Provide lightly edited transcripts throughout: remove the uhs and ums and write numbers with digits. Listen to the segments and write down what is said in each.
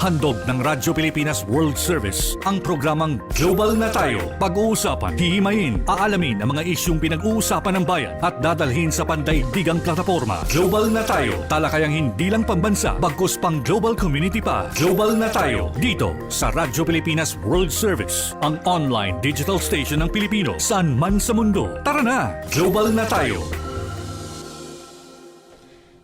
Handog ng Radyo Pilipinas World Service ang programang Global na Tayo. Pag-uusapan, hihimayin, aalamin ang mga isyung pinag-uusapan ng bayan at dadalhin sa pandaigdigang plataforma. Global na Tayo, talakayang hindi lang pambansa, bagkus pang global community pa. Global na Tayo, dito sa Radyo Pilipinas World Service, ang online digital station ng Pilipino saan man sa mundo. Tara na, Global na Tayo!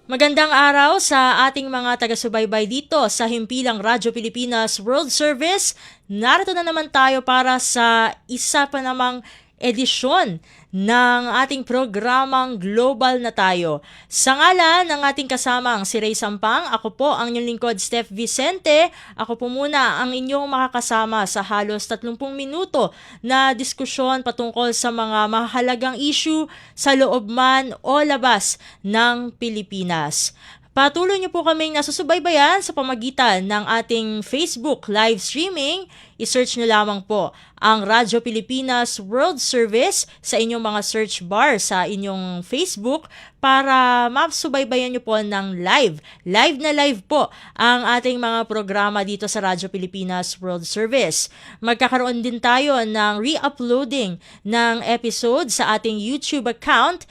Magandang araw sa ating mga taga-subaybay dito sa himpilang Radyo Pilipinas World Service. Narito na naman tayo para sa isa pa namang edisyon ng ating programang Global na Tayo. Sa ngalan ng ating kasamang si Ray Sampang, ako po ang inyong lingkod Steph Vicente. Ako po muna ang inyong makakasama sa halos 30 minuto na diskusyon patungkol sa mga mahalagang issue sa loob man o labas ng Pilipinas. Patuloy niyo po kaming nasusubaybayan sa pamagitan ng ating Facebook live streaming. I-search niyo lamang po ang Radyo Pilipinas World Service sa inyong mga search bar sa inyong Facebook para masubaybayan niyo po ng live. Live na live po ang ating mga programa dito sa Radyo Pilipinas World Service. Magkakaroon din tayo ng re-uploading ng episode sa ating YouTube account.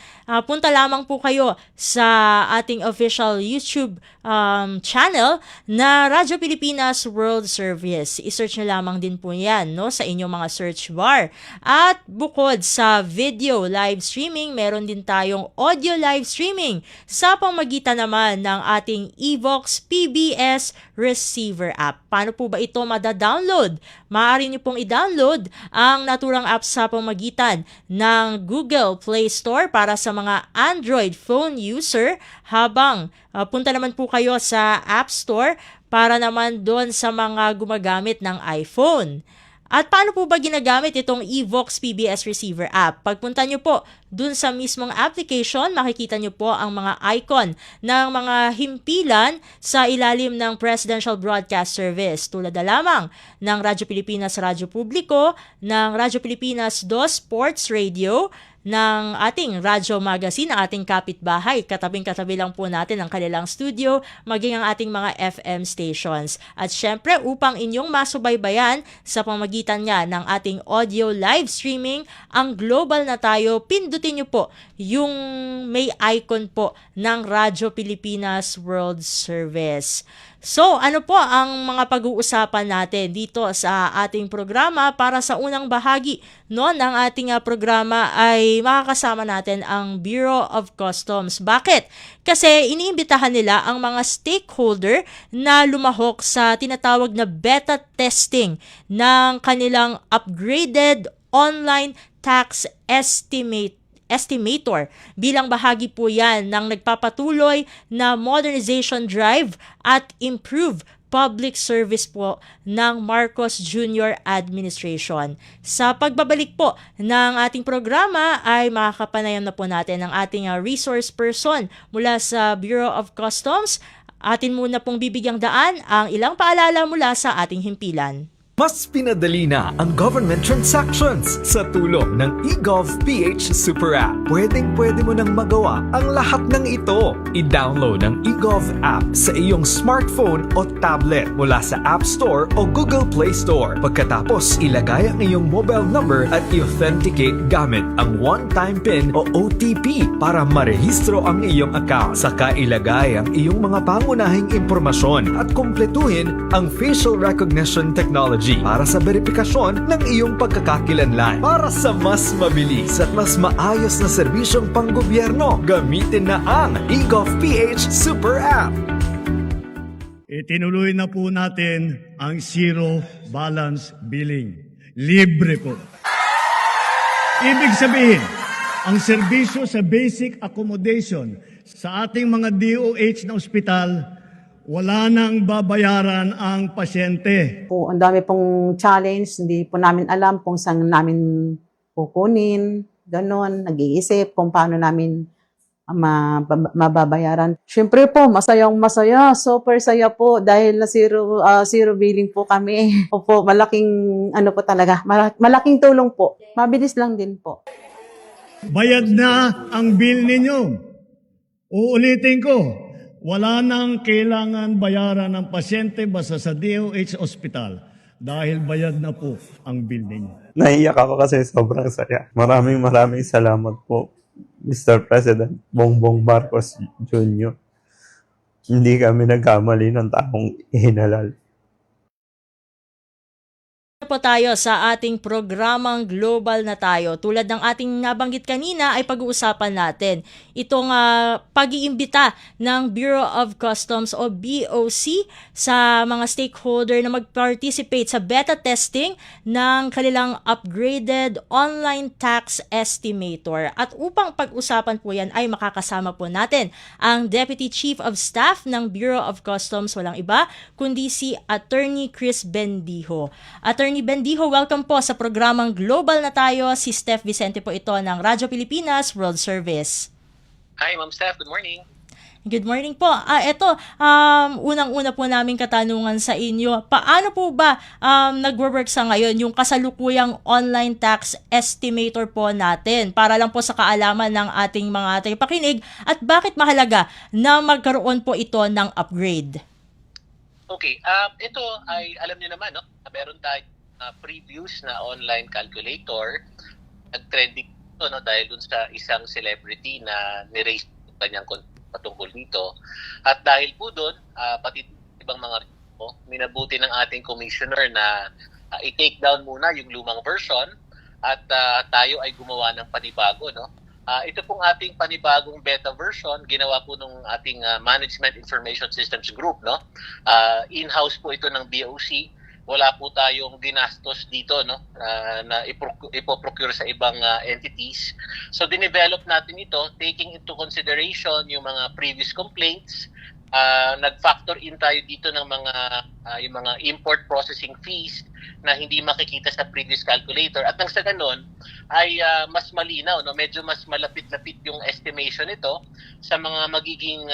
Punta lamang po kayo sa ating official YouTube channel na Radyo Pilipinas World Service. I-search nyo lamang din po yan sa inyong mga search bar. At bukod sa video live streaming, meron din tayong audio live streaming sa pamagitan naman ng ating Evox PBS receiver app. Paano po ba ito mada-download? Maaari nyo pong i-download ang naturang app sa pamagitan ng Google Play Store para sa mga Android phone user, habang punta naman po kayo sa App Store para naman doon sa mga gumagamit ng iPhone. At paano po ba ginagamit itong Evox PBS Receiver app? Pagpunta nyo po dun sa mismong application, makikita nyo po ang mga icon ng mga himpilan sa ilalim ng Presidential Broadcast Service. Tulad na lamang ng Radyo Pilipinas Radyo Publiko, ng Radyo Pilipinas 2 Sports Radio, ng ating Radyo Magazine, ang ating kapitbahay. Katabing-katabi lang po natin ang kanilang studio, maging ang ating mga FM stations. At syempre, upang inyong masubaybayan sa pamagitan nga ng ating audio live streaming, ang Global na Tayo, pindutin nyo po yung may icon po ng Radyo Pilipinas World Service. So, ano po ang mga pag-uusapan natin dito sa ating programa? Para sa unang bahagi ng ating programa ay makakasama natin ang Bureau of Customs. Bakit? Kasi iniimbitahan nila ang mga stakeholder na lumahok sa tinatawag na beta testing ng kanilang upgraded online tax estimator. Bilang bahagi po yan ng nagpapatuloy na modernization drive at improve public service po ng Marcos Jr. Administration. Sa pagbabalik po ng ating programa ay makakapanayam na po natin ang ating resource person mula sa Bureau of Customs. Atin muna pong bibigyang daan ang ilang paalala mula sa ating himpilan. Mas pinadali na ang government transactions sa tulong ng eGov.ph Super App. Pwedeng-pwede mo nang magawa ang lahat ng ito. I-download ang eGov app sa iyong smartphone o tablet mula sa App Store o Google Play Store. Pagkatapos, ilagay ang iyong mobile number at i-authenticate gamit ang one-time PIN o OTP para marehistro ang iyong account. Saka ilagay ang iyong mga pangunahing impormasyon at kumpletuhin ang facial recognition technology para sa verifikasyon ng iyong pagkakakilanlan. Para sa mas mabilis at mas maayos na serbisyong panggobyerno, gamitin na ang eGov.ph Super App. Itinuloy na po natin ang zero balance billing. Libre po. Ibig sabihin, ang serbisyo sa basic accommodation sa ating mga DOH na ospital, wala nang babayaran ang pasyente. Po, ang dami pong challenge, hindi po namin alam kung saan namin kukunin, ganon, nag-iisip kung paano namin mababayaran. Siyempre po, masayang-masaya, super saya po dahil na zero billing po kami. Opo, malaking po talaga, malaking tulong po. Mabilis lang din po. Bayad na ang bill ninyo. Uulitin ko, Wala nang kailangan bayaran ng pasyente basta sa DOH Hospital dahil bayad na po ang building. Naiyak ako kasi sobrang saya. Maraming salamat po, Mr. President Bongbong Marcos Jr. Hindi kami nagkamali ng taong ihinalal. Po tayo sa ating programang Global na Tayo. Tulad ng ating nabanggit kanina ay pag-uusapan natin itong pag-iimbita ng Bureau of Customs o BOC sa mga stakeholder na mag-participate sa beta testing ng kanilang upgraded online tax estimator. At upang pag-usapan po yan ay makakasama po natin ang Deputy Chief of Staff ng Bureau of Customs, walang iba kundi si Attorney Chris Bendijo. Attorney Bendijo, welcome po sa programang Global na Tayo. Si Steph Vicente po ito ng Radyo Pilipinas World Service. Hi, Ma'am Steph. Good morning. Good morning po. Unang-una po namin katanungan sa inyo. Paano po ba nagwo-work sa ngayon yung kasalukuyang online tax estimator po natin? Para lang po sa kaalaman ng ating mga tagapakinig at bakit mahalaga na magkaroon po ito ng upgrade? Okay, ito ay alam niyo naman, no? Meron tayong previews na online calculator. Nag-trending ito, no? Dahil dun sa isang celebrity na ni-raise yung kanyang patungkol dito. At dahil po dun, pati ibang mga minabuti ng ating commissioner na i-take down muna yung lumang version at tayo ay gumawa ng panibago, no? Ito pong ating panibagong beta version, ginawa po ng ating Management Information Systems Group, no? In-house po ito ng BOC. Wala po tayong ginastos dito, no? Na ipoprocure sa ibang entities. So dinevelop natin ito taking into consideration yung mga previous complaints. Nag-factor in tayo dito ng yung mga import processing fees na hindi makikita sa previous calculator, at nang sa ganon ay mas malinaw, no? Medyo mas malapit-lapit yung estimation nito sa mga magiging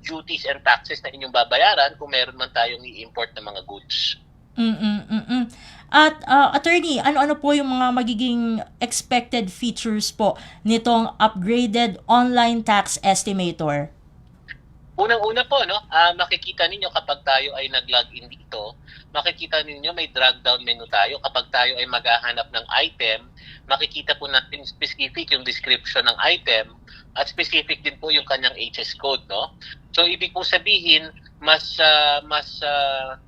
duties and taxes na inyong babayaran kung meron man tayong i-import na mga goods. At attorney, ano po yung mga magiging expected features po nitong upgraded online tax estimator? Unang-una po, no, makikita ninyo kapag tayo ay nag-login dito, makikita ninyo may drag down menu tayo. Kapag tayo ay maghahanap ng item, makikita po natin specific yung description ng item at specific din po yung kanyang HS code, no. So ibig po sabihin, mas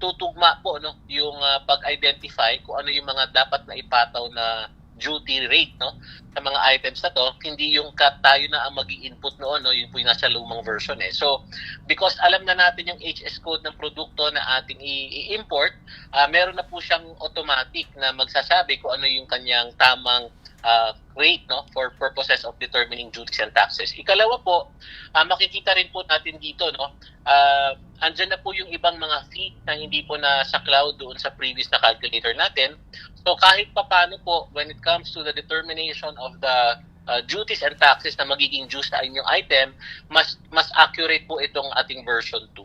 tutugma po, no, yung pag-identify kung ano yung mga dapat na ipataw na duty rate, no, sa mga items na to. Hindi yung tayo na ang magi-input noon, no, yung po yung nasa lumang version eh. So because alam na natin yung HS code ng produkto na ating i-import, meron na po siyang automatic na magsasabi kung ano yung kanyang tamang rate, no, for purposes of determining duties and taxes. Ikalawa po, makikita rin po natin dito, no, andyan na po yung ibang mga fee na hindi po na sa cloud doon sa previous na calculator natin. So kahit papaano po, when it comes to the determination of the duties and taxes na magiging due sa inyong item, mas accurate po itong ating version 2.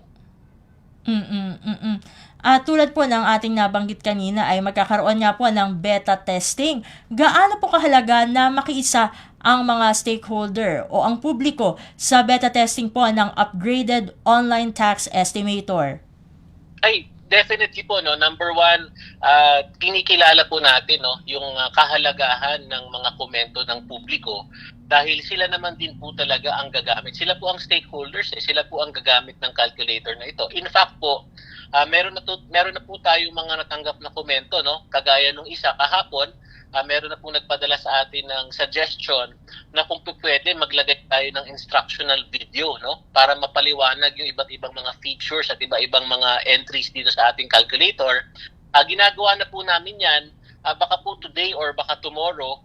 Tulad po ng ating nabanggit kanina ay magkakaroon nga po ng beta testing. Gaano po kahalaga na makiisa ang mga stakeholder o ang publiko sa beta testing po ng upgraded online tax estimator? Ay, definitely po, no. Number one, kinikilala po natin, no, yung kahalagahan ng mga komento ng publiko dahil sila naman din po talaga ang gagamit. Sila po ang stakeholders, sila po ang gagamit ng calculator na ito. In fact po, meron na po tayong mga natanggap na komento, no, kagaya nung isa kahapon. Meron na po nagpadala sa atin ng suggestion na kung pwede maglagay tayo ng instructional video, no, para mapaliwanag yung iba't ibang mga features at iba-ibang mga entries dito sa ating calculator. Ginagawa na po namin yan. Baka po today or baka tomorrow,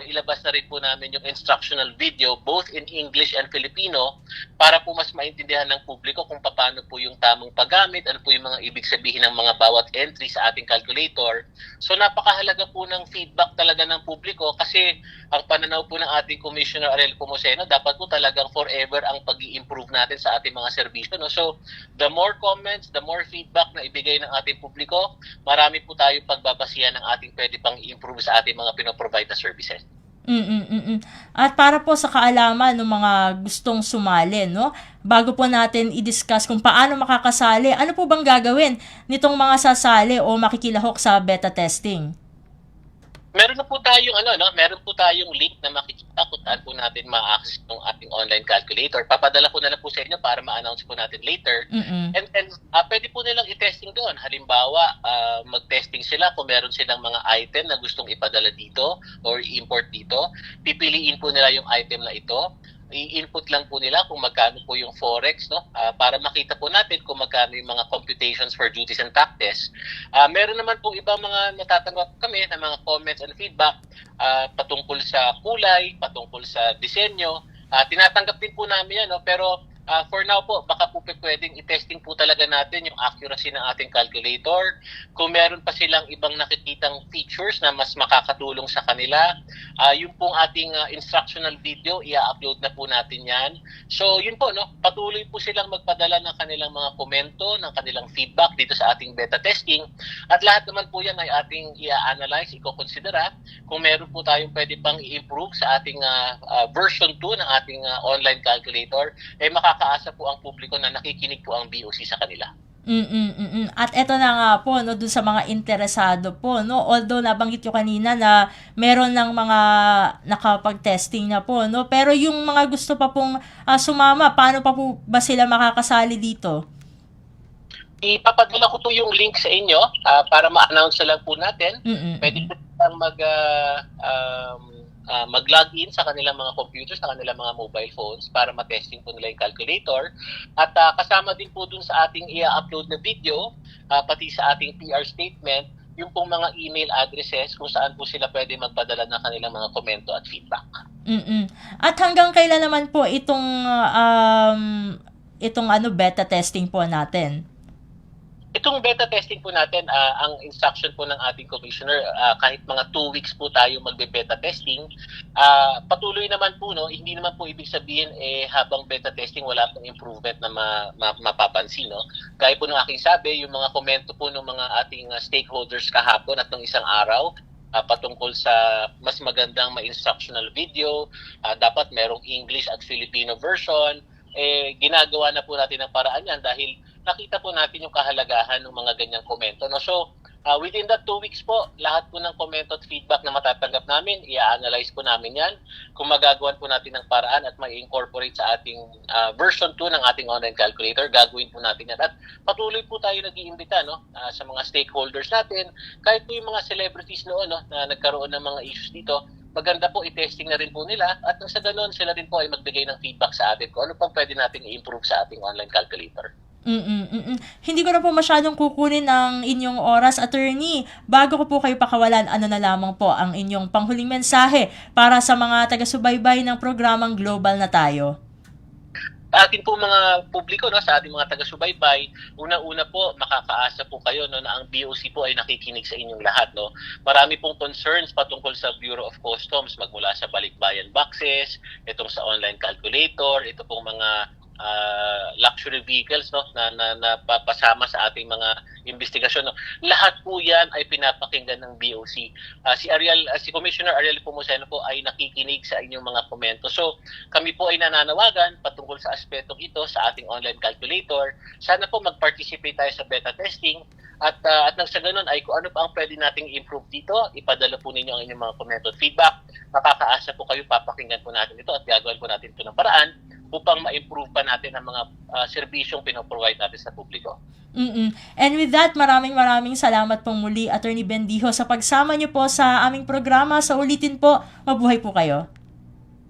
ilabas na rin po namin yung instructional video both in English and Filipino para po mas maintindihan ng publiko kung paano po yung tamang paggamit, ano po yung mga ibig sabihin ng mga bawat entry sa ating calculator. So napakahalaga po ng feedback talaga ng publiko kasi ang pananaw po ng ating Commissioner Ariel Pomoseno, dapat po talagang forever ang pag-i-improve natin sa ating mga serbisyo, no? So the more comments, the more feedback na ibigay ng ating publiko, marami po tayo pagbabasihan ng ating pwede pang i-improve sa ating mga pinoprovide na services. At para po sa kaalaman ng mga gustong sumali, no? Bago po natin i-discuss kung paano makakasali, ano po bang gagawin nitong mga sasali o makikilahok sa beta testing? Meron na po tayong meron po tayong link na makikita kung saan po natin ma-access ng ating online calculator. Papadala ko na lang po sa inyo para ma-announce po natin later. And pwede po nilang i-testing doon. Halimbawa, mag-testing sila kung meron silang mga item na gustong ipadala dito or i-import dito. Pipiliin po nila yung item na ito. I-input lang po nila kung magkano po yung forex, no? Para makita po natin kung magkano yung mga computations for duties and taxes. Meron naman po ibang mga natatanggap kami na mga comments and feedback patungkol sa kulay, patungkol sa disenyo. Tinatanggap din po namin yan, no? Pero for now po, baka po pwedeng i-testing po talaga natin yung accuracy ng ating calculator. Kung meron pa silang ibang nakikitang features na mas makakatulong sa kanila, yung pong ating instructional video, i-upload na po natin yan. So yun po, no? Patuloy po silang magpadala ng kanilang mga komento, ng kanilang feedback dito sa ating beta testing. At lahat naman po yan ay ating i-analyze, i-considera kung meron po tayong pwede pang i-improve sa ating version 2 ng ating online calculator, makakaasa po ang publiko na nakikinig po ang BOC sa kanila. At eto na nga po, no, dun sa mga interesado po, no, although nabanggit ko kanina na meron ng mga nakapag-testing na po, no, pero yung mga gusto pa pong sumama, paano pa po ba sila makakasali dito? Ipapadala ko po yung link sa inyo para ma-announce na lang po natin. Pwede po silang mag-login sa kanilang mga computers, sa kanilang mga mobile phones para matesting po nila yung calculator. At kasama din po dun sa ating i-upload na video, pati sa ating PR statement, yung pong mga email addresses kung saan po sila pwede magpadala ng kanilang mga komento at feedback. At hanggang kailan naman po itong beta testing po natin? Itong beta testing po natin, ang instruction po ng ating commissioner, kahit mga 2 weeks po tayo magbe-beta testing, patuloy naman po, no, hindi naman po ibig sabihin habang beta testing wala pong improvement na mapapansin, no. Gaya po ng aking sabi, yung mga komento po ng mga ating stakeholders kahapon at ng isang araw, patungkol sa mas magandang ma-instructional video, dapat merong English at Filipino version, ginagawa na po natin ang paraan yan dahil nakita po natin yung kahalagahan ng mga ganyang komento. No? So, within that 2 weeks po, lahat po ng komento at feedback na matatanggap namin, i-analyze po namin yan. Kung magagawan po natin ng paraan at may incorporate sa ating version 2 ng ating online calculator, gagawin po natin yan. At patuloy po tayo nag-iimbita, no? Sa mga stakeholders natin, kahit po yung mga celebrities noon, no, na nagkaroon ng mga issues dito, maganda po i-testing na rin po nila at nang sa ganun sila rin po ay magbigay ng feedback sa atin kung ano pang pwede natin i-improve sa ating online calculator. Hindi ko na po masyadong kukunin ang inyong oras, attorney. Bago ko po kayo pakawalan, ano na lamang po ang inyong panghuling mensahe para sa mga taga-subaybay ng programang Global na Tayo? Atin po mga publiko, no, sa ating mga taga-subaybay, una-una po makakaasa po kayo, no, na ang BOC po ay nakikinig sa inyong lahat, no. Marami pong concerns patungkol sa Bureau of Customs magmula sa balikbayan boxes, itong sa online calculator, ito pong mga luxury vehicles, no, na papasama sa ating mga investigasyon, no. Lahat po 'yan ay pinapakinggan ng BOC. Si Commissioner Ariel Pumoseno po ay nakikinig sa inyong mga komento. So, kami po ay nananawagan patungkol sa aspetong ito sa ating online calculator. Sana po mag-participate tayo sa beta testing at nang sa ganun ay kung ano pa ang pwede nating improve dito, ipadala po ninyo ang inyong mga komento at feedback. Makakaasa po kayo, papakinggan po natin ito at gagawin po natin ito ng paraan upang ma-improve pa natin ang mga serbisyong pinoprovide natin sa publiko. And with that, maraming salamat pong muli, Attorney Bendijo, sa pagsama niyo po sa aming programa. Sa ulitin po, mabuhay po kayo.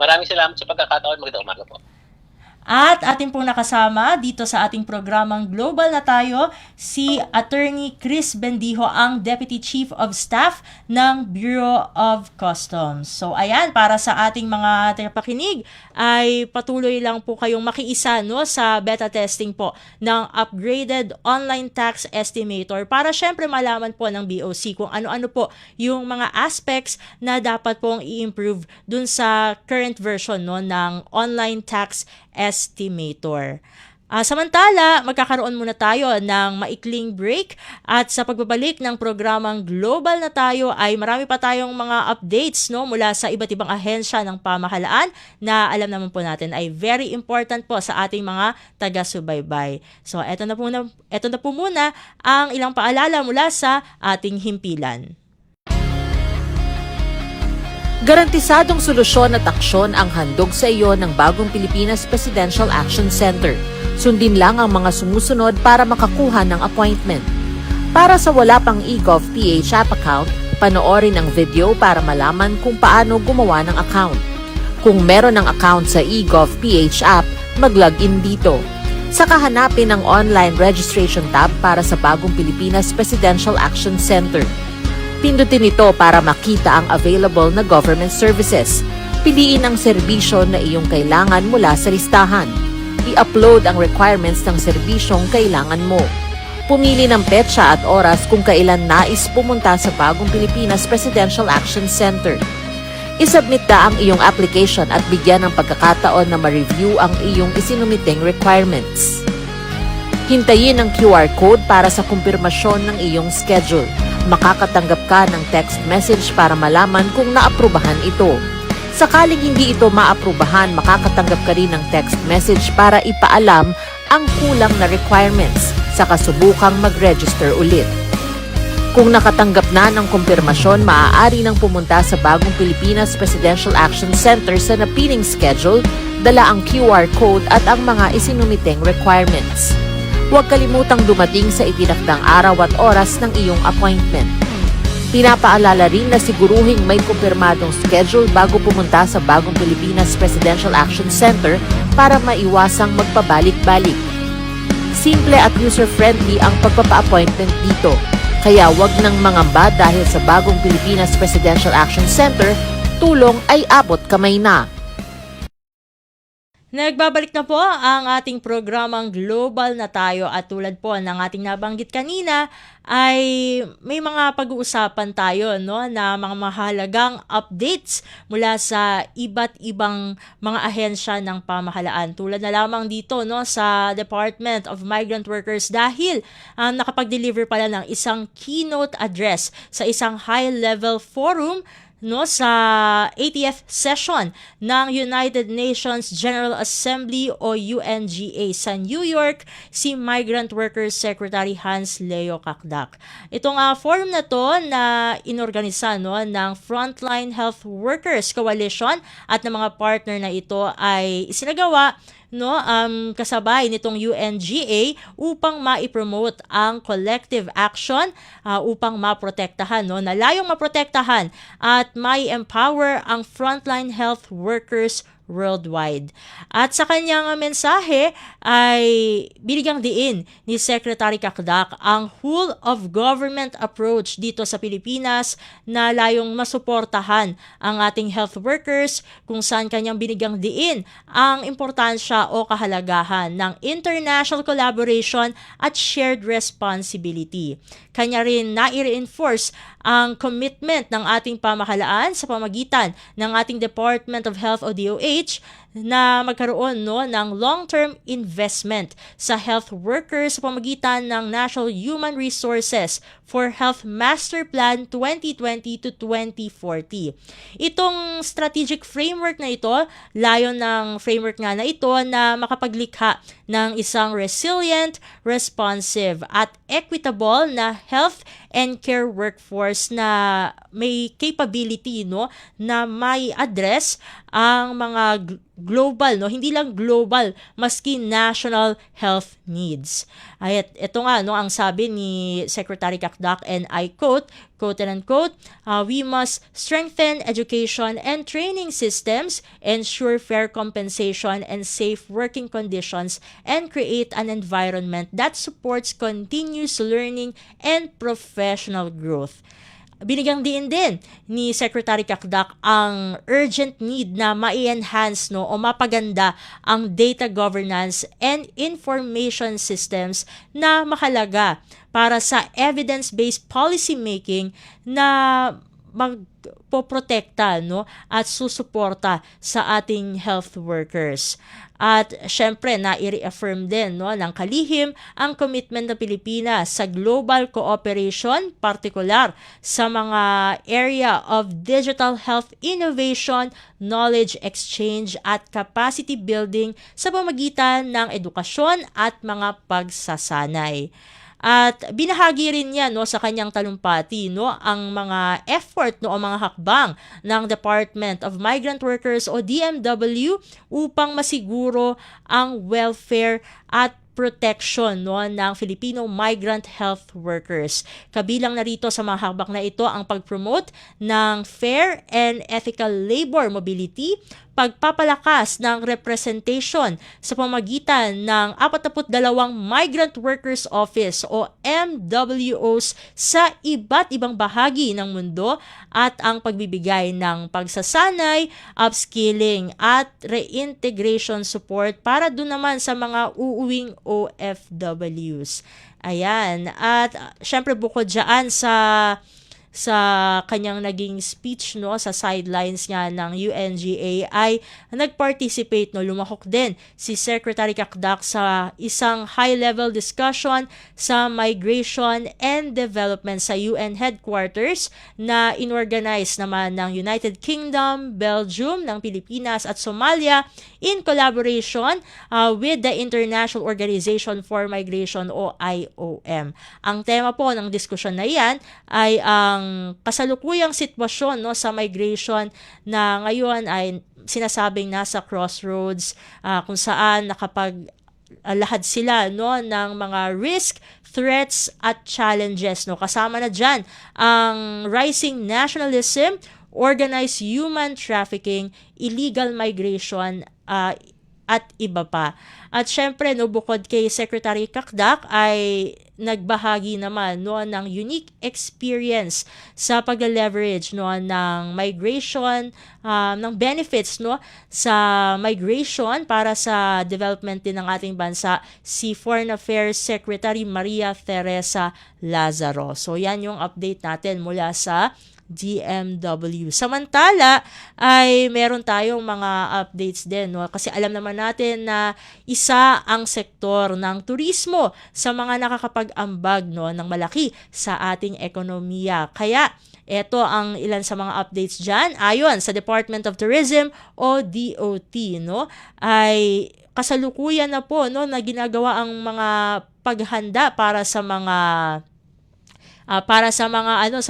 Maraming salamat sa pagkakataon. Magandang umaga po. At ating pong nakasama dito sa ating programang Global na Tayo, si Attorney Chris Bendijo, ang Deputy Chief of Staff ng Bureau of Customs. So ayan, para sa ating mga tagapakinig, ay patuloy lang po kayong makiisa, no, sa beta testing po ng upgraded online tax estimator para syempre malaman po ng BOC kung ano-ano po yung mga aspects na dapat pong i-improve dun sa current version, no, ng online tax estimator. Samantala, magkakaroon muna tayo ng maikling break at sa pagbabalik ng programang Global na Tayo ay marami pa tayong mga updates mula sa iba't ibang ahensya ng pamahalaan na alam naman po natin ay very important po sa ating mga taga-subaybay. So eto na po muna ang ilang paalala mula sa ating himpilan. Garantisadong solusyon at aksyon ang handog sa iyo ng Bagong Pilipinas Presidential Action Center. Sundin lang ang mga sumusunod para makakuha ng appointment. Para sa wala pang eGov.ph app account, panoorin ang video para malaman kung paano gumawa ng account. Kung meron ng account sa eGov.ph app, mag-login dito. Saka hanapin ang online registration tab para sa Bagong Pilipinas Presidential Action Center. Pindutin ito para makita ang available na government services. Piliin ang serbisyo na iyong kailangan mula sa listahan. I-upload ang requirements ng serbisyong kailangan mo. Pumili ng petsa at oras kung kailan nais pumunta sa Bagong Pilipinas Presidential Action Center. I-submit na ang iyong application at bigyan ng pagkakataon na ma-review ang iyong isinumiting requirements. Hintayin ang QR code para sa kumpirmasyon ng iyong schedule. Makakatanggap ka ng text message para malaman kung naaprubahan ito. Sakaling hindi ito maaprubahan, makakatanggap ka rin ng text message para ipaalam ang kulang na requirements sa kasubukang mag-register ulit. Kung nakatanggap na ng kumpirmasyon, maaari nang pumunta sa Bagong Pilipinas Presidential Action Center sa napiling schedule, dala ang QR code at ang mga isinumiting requirements. Huwag kalimutang dumating sa itinakdang araw at oras ng iyong appointment. Pinapaalala rin na siguruhing may kumpirmadong schedule bago pumunta sa Bagong Pilipinas Presidential Action Center para maiwasang magpabalik-balik. Simple at user-friendly ang pagpapa-appointment dito, kaya wag nang mangamba dahil sa Bagong Pilipinas Presidential Action Center, tulong ay abot kamay na. Nagbabalik na po ang ating programang Global na Tayo at tulad po ng ating nabanggit kanina ay may mga pag-uusapan tayo na mga mahalagang updates mula sa iba't ibang mga ahensya ng pamahalaan. Tulad na lamang dito sa Department of Migrant Workers dahil nakapag-deliver pala ng isang keynote address sa isang high-level forum sa 80th session ng United Nations General Assembly o UNGA sa New York, si Migrant Workers Secretary Hans Leo Kakdak. Itong forum na to na inorganisa ng Frontline Health Workers Coalition at ng mga partner na ito ay isinagawa kasabay nitong UNGA upang ma-promote ang collective action upang maprotektahan na layong maprotektahan at mai-empower ang frontline health workers worldwide. At sa kanyang mensahe ay binigyang diin ni Secretary Kakdak ang whole of government approach dito sa Pilipinas na layong masuportahan ang ating health workers kung saan kanyang binigyang diin ang importansya o kahalagahan ng international collaboration at shared responsibility. Kanya rin nai-reinforce ang commitment ng ating pamahalaan sa pamagitan ng ating Department of Health o DOH na magkaroon ng long-term investment sa health workers sa pamagitan ng National Human Resources for Health Master Plan 2020 to 2040. Itong strategic framework na ito, layon ng framework nga na ito na makapaglikha ng isang resilient, responsive at equitable na health and care workforce na may capability na may address ang mga global, hindi lang global, maski national health needs. At ito nga, ang sabi ni Secretary Kakdak, and I quote and unquote, we must strengthen education and training systems, ensure fair compensation and safe working conditions, and create an environment that supports continuous learning and professional growth. Binigyang diin din ni Secretary Kakdak ang urgent need na ma-enhance o mapaganda ang data governance and information systems na mahalaga para sa evidence-based policy making na magpoprotekta, no, at susuporta sa ating health workers. At syempre, na-reaffirm din, no, ng kalihim ang commitment ng Pilipinas sa global cooperation, partikular sa mga area of digital health innovation, knowledge exchange at capacity building sa pamamagitan ng edukasyon at mga pagsasanay. At binahagi rin niya, no, sa kanyang talumpati, no, ang mga effort, no, o mga hakbang ng Department of Migrant Workers o DMW upang masiguro ang welfare at protection, no, ng Filipino migrant health workers. Kabilang na rito sa mga hakbang na ito ang pag-promote ng fair and ethical labor mobility, pagpapalakas ng representation sa pamagitan ng 42 Migrant Workers Office o MWOs sa iba't ibang bahagi ng mundo at ang pagbibigay ng pagsasanay, upskilling at reintegration support para doon naman sa mga uuwing OFWs. Ayan. At syempre bukod dyan sa kanyang naging speech, no, sa sidelines nga ng UNGA ay nag-participate, no, lumahok din si Secretary Kakdak sa isang high-level discussion sa migration and development sa UN headquarters na inorganize naman ng United Kingdom, Belgium, ng Pilipinas at Somalia in collaboration with the International Organization for Migration o IOM. Ang tema po ng diskusyon na iyan ay ang kasalukuyang sitwasyon, no, sa migration na ngayon ay sinasabing nasa crossroads, kung saan lahad sila, no, ng mga risk, threats at challenges, no. Kasama na diyan ang rising nationalism, organized human trafficking, illegal migration at iba pa. At syempre, no, bukod kay Secretary Kakdak ay nagbahagi naman, no, ng unique experience sa pag-leverage, no, ng migration, ng benefits, no, sa migration para sa development din ng ating bansa, si Foreign Affairs Secretary Maria Teresa Lazaro. So yan yung update natin mula sa DMW. Samantala ay meron tayong mga updates din, no? Kasi alam naman natin na isa ang sektor ng turismo sa mga nakakapag-ambag, no, ng malaki sa ating ekonomiya. Kaya ito ang ilan sa mga updates dyan. Ayon sa Department of Tourism o DOT, no, ay kasalukuyan na po, no, na ginagawa ang mga paghanda para sa mga sa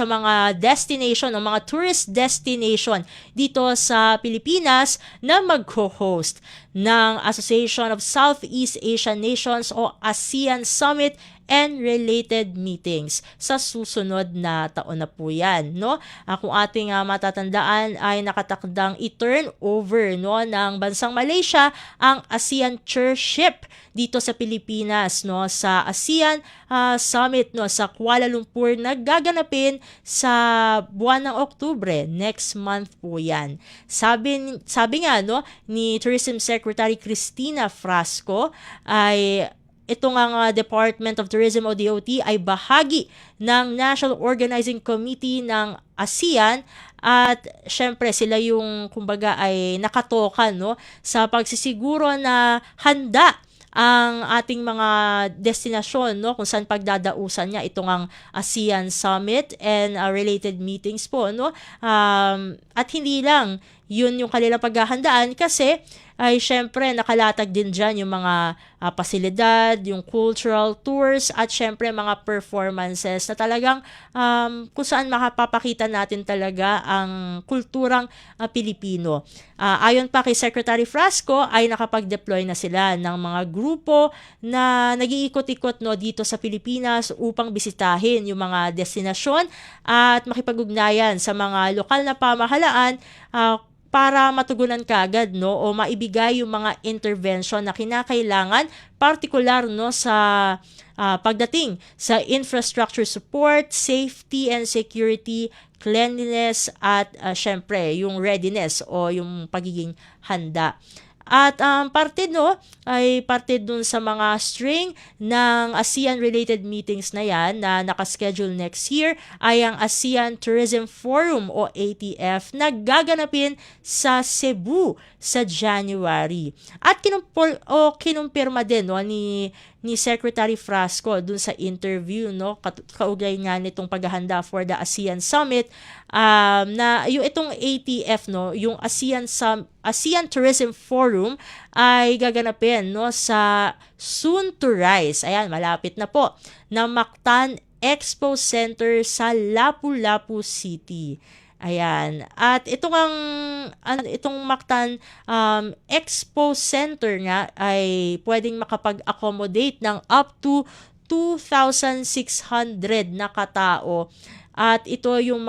mga destination o mga tourist destination dito sa Pilipinas na magho-host ng Association of Southeast Asian Nations o ASEAN Summit and related meetings sa susunod na taon na po yan, no? Kung ating matatandaan ay nakatakdang i-turn over, no, ng bansang Malaysia ang ASEAN Chairship dito sa Pilipinas, no, sa ASEAN Summit, no, sa Kuala Lumpur na gaganapin sa buwan ng Oktubre, next month po yan. Sabi nga, no, ni Tourism Secretary Cristina Frasco ay itong ang Department of Tourism o DOT ay bahagi ng National Organizing Committee ng ASEAN at syempre sila yung kumbaga ay nakatoka, no, sa pagsisiguro na handa ang ating mga destinasyon, no, kung saan pagdadausan niya itong ang ASEAN Summit and related meetings po, no. At hindi lang yun yung kanilang paghahandaan kasi ay syempre nakalatag din dyan yung mga pasilidad, yung cultural tours at syempre mga performances na talagang kung saan makapapakita natin talaga ang kulturang Pilipino. Ayon pa kay Secretary Frasco ay nakapag-deploy na sila ng mga grupo na nag-iikot-ikot, no, dito sa Pilipinas upang bisitahin yung mga destinasyon at makipag-ugnayan sa mga lokal na pamahalaan para matugunan kaagad, no, o maibigay yung mga intervention na kinakailangan, partikular, no, sa pagdating sa infrastructure support, safety and security, cleanliness at syempre yung readiness o yung pagiging handa. At parte ay parte dun sa mga string ng ASEAN-related meetings na yan na nakaschedule next year ay ang ASEAN Tourism Forum o ATF na gaganapin sa Cebu sa January. At kinumpirma din ni Secretary Frasco dun sa interview kaugnay nga nitong paghahanda for the ASEAN Summit na itong ATF yung ASEAN Tourism Forum ay gaganapin sa soon to rise. Ayan, malapit na po na Mactan Expo Center sa Lapu-Lapu City. Ayan. At itong Mactan Expo Center nga ay pwedeng makapag-accommodate ng up to 2,600 na katao. At ito yung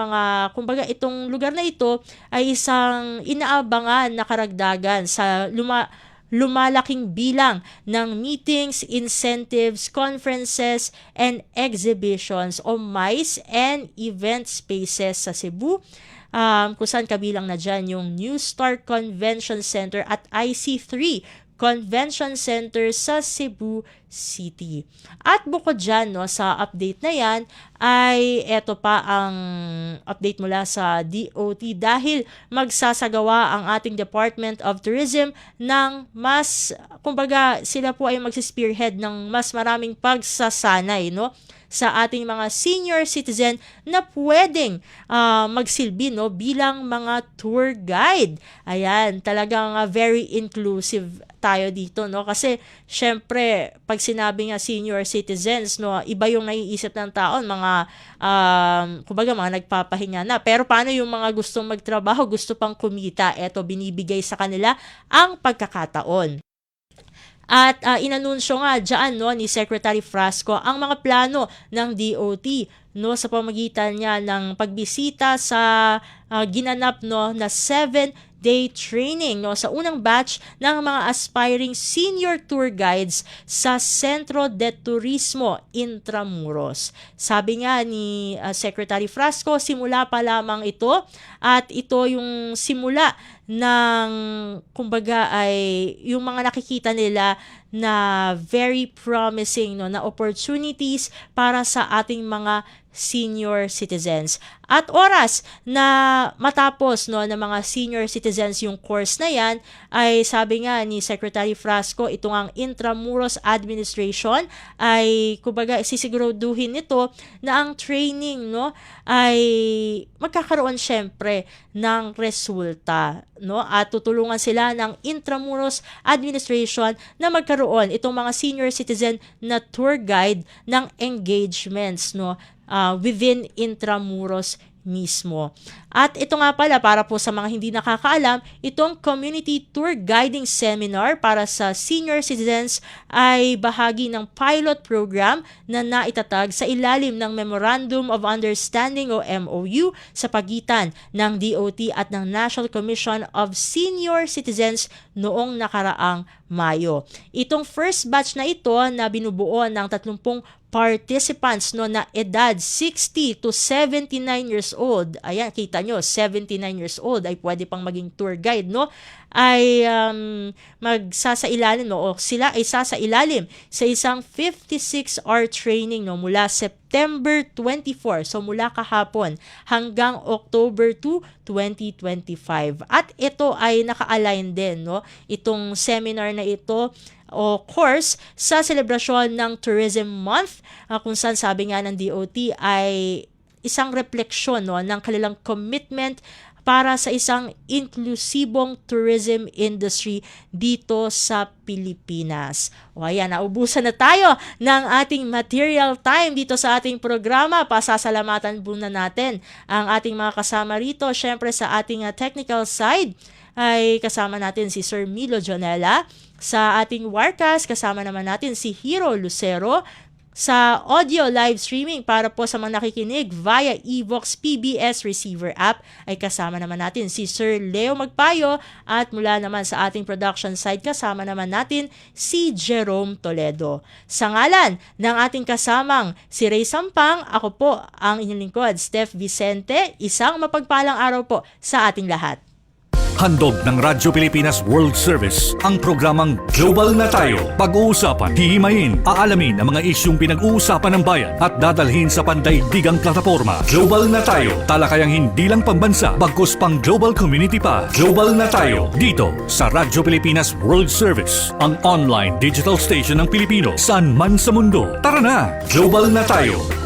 kumbaga itong lugar na ito ay isang inaabangan na karagdagan sa lumalaking bilang ng meetings, incentives, conferences, and exhibitions o MICE and event spaces sa Cebu. Kung saan kabilang na dyan yung New Star Convention Center at IC3 Convention Center sa Cebu City. At bukod dyan, sa update na yan, ay eto pa ang update mula sa DOT dahil magsasagawa ang ating Department of Tourism ng kumbaga sila po ay magsispearhead ng mas maraming pagsasanay, sa ating mga senior citizen na pwedeng magsilbi bilang mga tour guide. Ayan, talagang very inclusive tayo dito, kasi syempre pag sinabi nga senior citizens, iba yung naiisip ng taon, mga kumbaga mga nagpapahinga na. Pero paano yung mga gustong magtrabaho, gusto pang kumita? Eto, binibigay sa kanila ang pagkakataon. At inanunsyo nga dyan ni Secretary Frasco ang mga plano ng DOT sa pamagitan niya ng pagbisita sa ginanap na 7-day training sa unang batch ng mga aspiring senior tour guides sa Centro de Turismo Intramuros. Sabi nga ni Secretary Frasco, simula pa lamang ito at ito yung simula ng kumbaga ay yung mga nakikita nila na very promising na opportunities para sa ating mga senior citizens. At oras na matapos ng mga senior citizens yung course na yan, ay sabi nga ni Secretary Frasco, ito ang Intramuros Administration ay kumbaga sisiguraduhin nito na ang training ay magkakaroon syempre ng resulta, at tutulungan sila ng Intramuros Administration na magkaroon itong mga senior citizen na tour guide ng engagements within Intramuros mismo. At ito nga pala, para po sa mga hindi nakakaalam, itong Community Tour Guiding Seminar para sa senior citizens ay bahagi ng pilot program na naitatag sa ilalim ng Memorandum of Understanding o MOU sa pagitan ng DOT at ng National Commission of Senior Citizens noong nakaraang Mayo. Itong first batch na ito na binubuo ng 30 participants na edad 60 to 79 years old. Ayan, kita nyo, 79 years old ay pwede pang maging tour guide, ay magsasailalim o sila ay sasailalim sa isang 56-hour training mula September 24, so mula kahapon hanggang October 2, 2025. At ito ay naka-align din, itong seminar na ito o course sa selebrasyon ng Tourism Month, kung saan sabi nga ng DOT ay isang refleksyon ng kanilang commitment para sa isang inklusibong tourism industry dito sa Pilipinas. O ayan, naubusan na tayo ng ating material time dito sa ating programa. Pasasalamatan muna natin ang ating mga kasama rito. Syempre sa ating technical side ay kasama natin si Sir Milo Jonella. Sa ating Warcast, kasama naman natin si Hero Lucero. Sa audio live streaming para po sa mga nakikinig via Evox PBS receiver app ay kasama naman natin si Sir Leo Magpayo, at mula naman sa ating production side kasama naman natin si Jerome Toledo. Sa ngalan ng ating kasamang si Ray Sampang, ako po ang inyong lingkod, Steph Vicente. Isang mapagpalang araw po sa ating lahat. Handog ng Radyo Pilipinas World Service ang programang Global na Tayo. Pag-uusapan, hihimayin, aalamin ang mga isyung pinag-uusapan ng bayan at dadalhin sa pandaigdigang plataforma. Global na Tayo, talakayang hindi lang pambansa, bagkus pang global community pa. Global na Tayo, dito sa Radyo Pilipinas World Service, ang online digital station ng Pilipino saan man sa mundo. Tara na, Global na Tayo.